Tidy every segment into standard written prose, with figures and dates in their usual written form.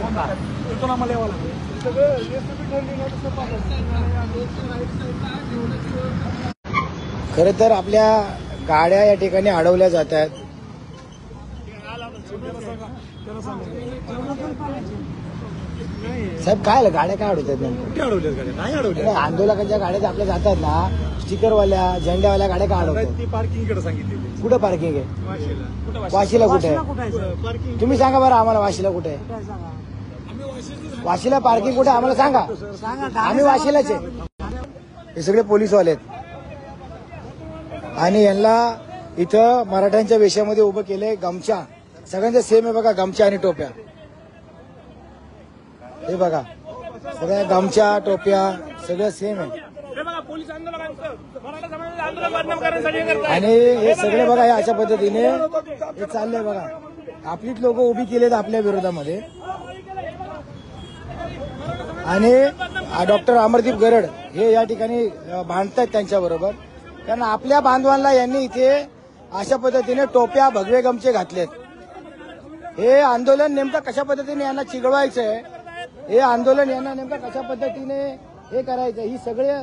तिथून आम्हाला यावं लागेल. खरं तर आपल्या गाड्या या ठिकाणी अडवल्या जात आहेत. साहेब काय गाड्या काय अडवतात नेमकं? कुठे अडवल्यात गाड्या? नाही अडवल्या. आंदोलकांच्या गाड्या आपल्या जातात ना, स्टिकरवाल्या झेंड्यावाल्या गाड्या काय अडवतात? ती पार्किंगकडे सांगितलेली. कुठं पार्किंग आहे? वाशीला कुठे आहे? पार्किंग तुम्ही सांगा बरं आम्हाला वाशीला कुठे आहे? वाशीला पार्किंग कुठे आम्हाला सांगा. आम्ही वाशीलाच आहे. हे सगळे पोलीसवाले आहेत आणि यांना इथं मराठ्यांच्या वेशामध्ये उभं केलंय. गमछा सगळ्यांचं सेम आहे बघा, गमछा आणि टोप्या. हे बघा सगळ्या गमछा टोप्या सगळं सेम आहे. आणि हे सगळे बघा हे अशा पद्धतीने हे चाललंय बघा. आपलीच लोक उभी केलेत आपल्या विरोधामध्ये. आणि डॉक्टर अमरदीप गरड हे या ठिकाणी भांडतायत त्यांच्याबरोबर, कारण आपल्या बांधवांना यांनी इथे अशा पद्धतीने टोप्या भगवे गमछे घातलेत. हे आंदोलन नेमकं कशा पद्धतीने यांना चिघळवायचंय, हे आंदोलन यांना नेमकं कशा पद्धतीने हे करायचं, ही सगळे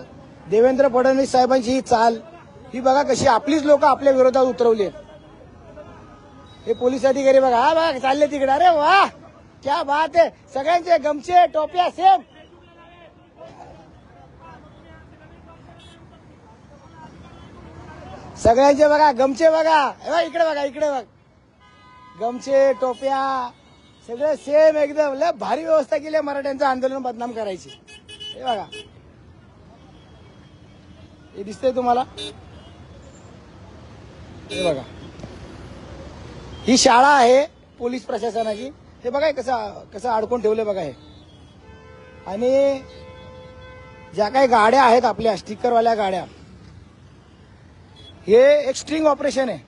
देवेंद्र फडणवीस साहेबांची ही चाल, ही बघा कशी आपलीच लोक आपल्या विरोधात उतरवली. हे पोलीस अधिकारी बघा, हा बघा चालले तिकडे. अरे वा क्या बात आहे. सगळ्यांचे गमछे टोप्या सेम. सगळ्यांचे बघा गमछे बघा. इकडे बघा, इकडे बघा, गमछे टोप्या सगळं सेम एकदम. लय भारी व्यवस्था केली मराठ्यांचं आंदोलन बदनाम करायची. हे बघा हे दिसतंय तुम्हाला. हे बघा ही शाळा आहे पोलीस प्रशासनाची. हे बघा कसं अडकून ठेवलंय बघा हे. आणि ज्या काही गाड्या आहेत आपल्या स्टिकरवाल्या गाड्या, हे एक स्ट्रिंग ऑपरेशन आहे.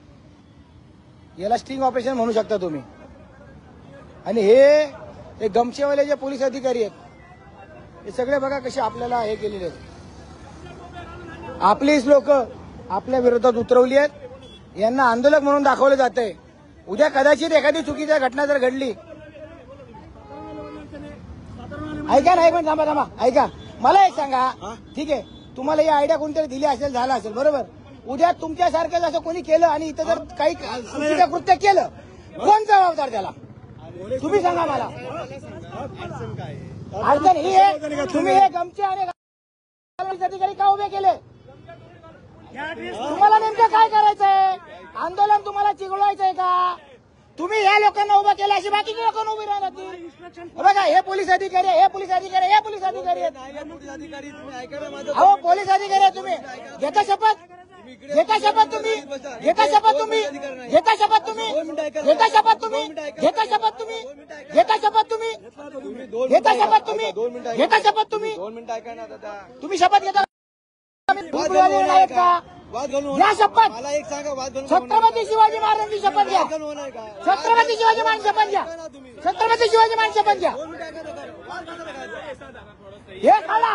याला स्ट्रिंग ऑपरेशन म्हणू शकता तुम्ही. आणि हे गमछेवाले जे पोलीस अधिकारी आहेत हे सगळे बघा कसे आपल्याला हे केलेले आहेत. आपलीच लोक आपल्या विरोधात उतरवली आहेत. यांना आंदोलक म्हणून दाखवलं जातंय. उद्या कदाचित एखादी चुकीची घटना जर घडली, ऐका ना, एक मिनिट थांबा, ऐका. मला एक सांगा, ठीक आहे, तुम्हाला ही आयडिया कोणतरी दिली असेल, झाला असेल, बरोबर. उद्या तुमच्यासारखं जसं कोणी केलं आणि इथं जर काही चुकीचं कृत्य केलं, कोण जबाबदार त्याला? तुम्ही सांगा मला. अडचण ही आहे, तुम्ही हे गमछे आणि अधिकारी का उभे केले? तुम्हाला नेमकं काय करायचंय? आंदोलन तुम्हाला चिघळवायचंय का? तुम्ही या लोकांना उभं केलं, अशी बाकीची लोक उभी राहणार. बघा हे पोलीस अधिकारी, हे पोलीस अधिकारी, हे पोलीस अधिकारी आहेत. अहो पोलीस अधिकारी आहे. तुम्ही घेता शपथ, घेता शपथ तुम्ही, घेता शपथ तुम्ही, घेता शपथ तुम्ही, घेता शपथ तुम्ही, घेता शपथ तुम्ही, घेता शपथ तुम्ही, घेता शपथ तुम्ही, घेता शपथ तुम्ही, तुम्ही शपथ घेता का? घ्या शपथ. छत्रपती शिवाजी महाराजांची शपथ घ्या. छत्रपती शिवाजी महाराज शपथ घ्या. छत्रपती शिवाजी महाराज शपथ घ्या. हे काढा.